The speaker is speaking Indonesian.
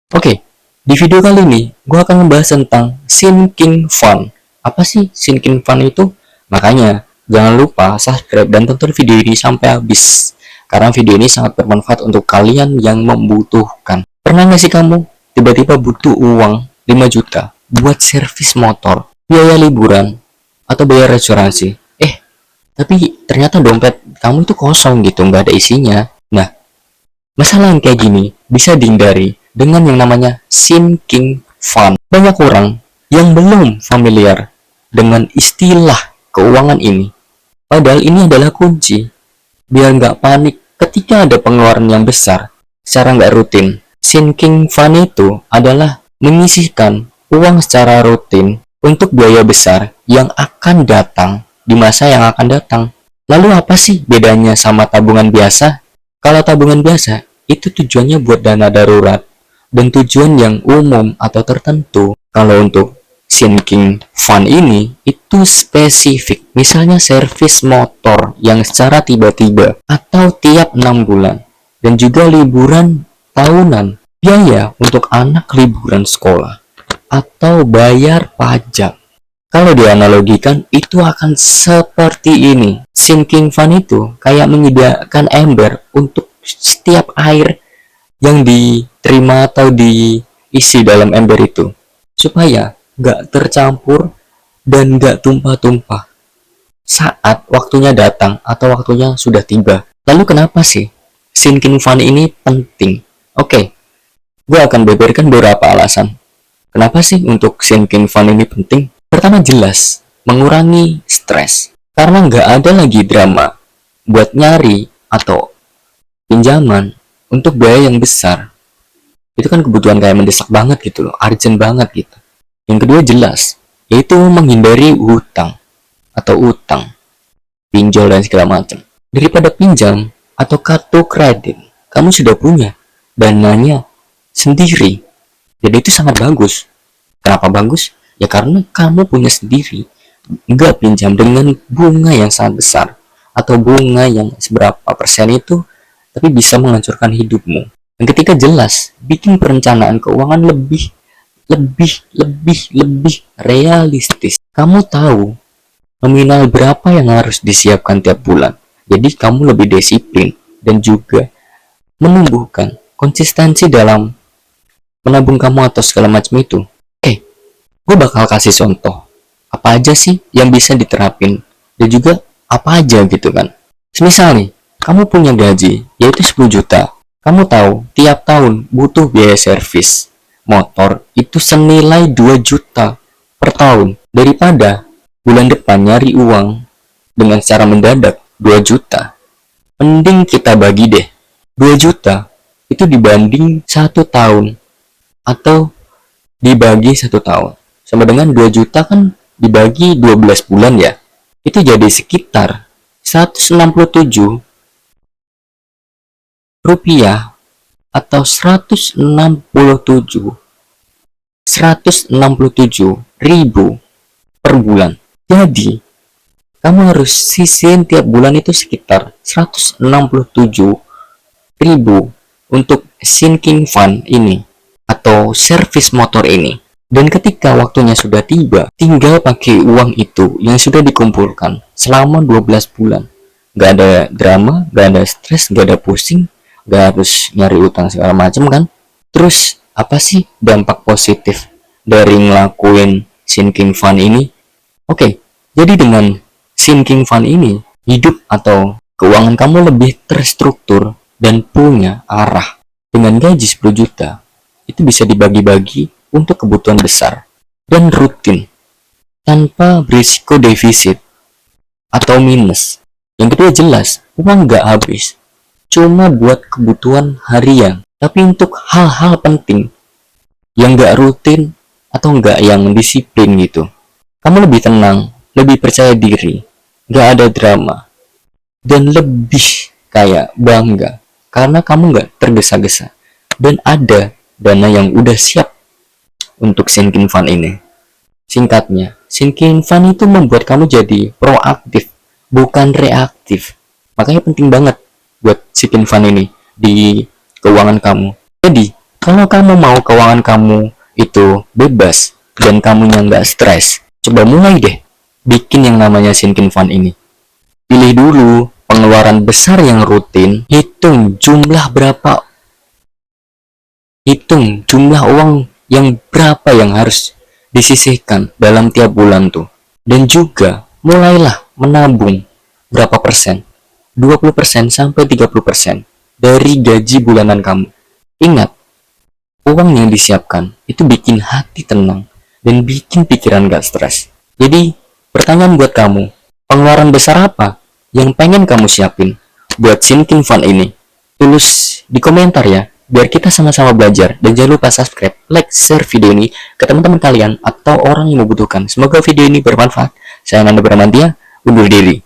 Oke, di video kali ini gue akan membahas tentang sinking fund. Apa sih sinking fund itu? Makanya jangan lupa subscribe dan tonton video ini sampai habis. Karena video ini sangat bermanfaat untuk kalian yang membutuhkan. Pernah nggak sih kamu tiba-tiba butuh uang 5 juta buat servis motor, biaya liburan, atau bayar asuransi? Tapi ternyata dompet kamu itu kosong gitu, nggak ada isinya. Nah, masalah yang kayak gini bisa dihindari dengan yang namanya sinking fund. Banyak orang yang belum familiar dengan istilah keuangan ini. Padahal ini adalah kunci biar nggak panik ketika ada pengeluaran yang besar secara nggak rutin. Sinking fund itu adalah menyisihkan uang secara rutin untuk biaya besar yang akan datang di masa yang akan datang. Lalu apa sih bedanya sama tabungan biasa? Kalau tabungan biasa itu tujuannya buat dana darurat dan tujuan yang umum atau tertentu. Kalau untuk sinking fund ini itu spesifik, misalnya servis motor yang secara tiba-tiba atau tiap 6 bulan, dan juga liburan tahunan, biaya untuk anak liburan sekolah, atau bayar pajak. Kalau dianalogikan itu akan seperti ini. Sinking fund itu kayak menyediakan ember untuk setiap air yang diterima atau diisi dalam ember itu, supaya nggak tercampur dan nggak tumpah-tumpah saat waktunya datang atau waktunya sudah tiba. Lalu kenapa sih sinking fund ini penting? Oke, gue akan beberkan beberapa alasan kenapa sih untuk sinking fund ini penting. Pertama, jelas mengurangi stres, karena nggak ada lagi drama buat nyari atau pinjaman untuk biaya yang besar. Itu kan kebutuhan kayak mendesak banget gitu loh, urgent banget gitu. Yang kedua, jelas yaitu menghindari hutang atau utang, pinjol dan segala macam. Daripada pinjam atau kartu kredit, kamu sudah punya dananya sendiri. Jadi itu sangat bagus. Kenapa bagus? Ya karena kamu punya sendiri, nggak pinjam dengan bunga yang sangat besar atau bunga yang seberapa persen itu, tapi bisa menghancurkan hidupmu. Yang ketiga, jelas bikin perencanaan keuangan lebih realistis. Kamu tahu nominal berapa yang harus disiapkan tiap bulan, jadi kamu lebih disiplin dan juga menumbuhkan konsistensi dalam menabung kamu atau segala macam itu. Gue bakal kasih contoh apa aja sih yang bisa diterapin dan juga apa aja gitu kan. Semisal nih, kamu punya gaji yaitu 10 juta. Kamu tahu tiap tahun butuh biaya servis motor itu senilai 2 juta per tahun. Daripada bulan depan nyari uang dengan cara mendadak 2 juta, mending kita bagi deh 2 juta itu dibanding 1 tahun atau dibagi 1 tahun. Sama dengan 2 juta kan dibagi 12 bulan ya. Itu jadi sekitar 167 rupiah atau 167 ribu per bulan. Jadi kamu harus sisihin tiap bulan itu sekitar 167 ribu untuk sinking fund ini atau servis motor ini. Dan ketika waktunya sudah tiba, tinggal pakai uang itu yang sudah dikumpulkan selama 12 bulan. Gak ada drama, gak ada stres, gak ada pusing, gak harus nyari utang segala macam kan. Terus apa sih dampak positif dari ngelakuin sinking fund ini? Oke, jadi dengan sinking fund ini, hidup atau keuangan kamu lebih terstruktur dan punya arah. Dengan gaji 10 juta, itu bisa dibagi-bagi untuk kebutuhan besar dan rutin tanpa berisiko defisit atau minus. Yang kedua, jelas uang nggak habis cuma buat kebutuhan harian, tapi untuk hal-hal penting yang nggak rutin atau nggak yang disiplin gitu. Kamu lebih tenang, lebih percaya diri, nggak ada drama, dan lebih kayak bangga karena kamu nggak tergesa-gesa dan ada dana yang udah siap untuk sinking fund ini. Singkatnya, sinking fund itu membuat kamu jadi proaktif, bukan reaktif. Makanya penting banget buat sinking fund ini di keuangan kamu. Jadi, Kalau kamu mau keuangan kamu itu bebas dan kamunya nggak stres, coba mulai deh bikin yang namanya sinking fund ini. Pilih dulu pengeluaran besar yang rutin, hitung jumlah uang yang berapa yang harus disisihkan dalam tiap bulan tuh. Dan juga mulailah menabung berapa persen, 20% sampai 30% dari gaji bulanan kamu. Ingat, uang yang disiapkan itu bikin hati tenang dan bikin pikiran gak stres. Jadi, pertanyaan buat kamu, pengeluaran besar apa yang pengen kamu siapin buat sinking fund ini? Tulis di komentar ya, biar kita sama-sama belajar. Dan jangan lupa subscribe, like, share video ini ke teman-teman kalian atau orang yang membutuhkan. Semoga video ini bermanfaat. Saya Nanda Bramantya, undur diri.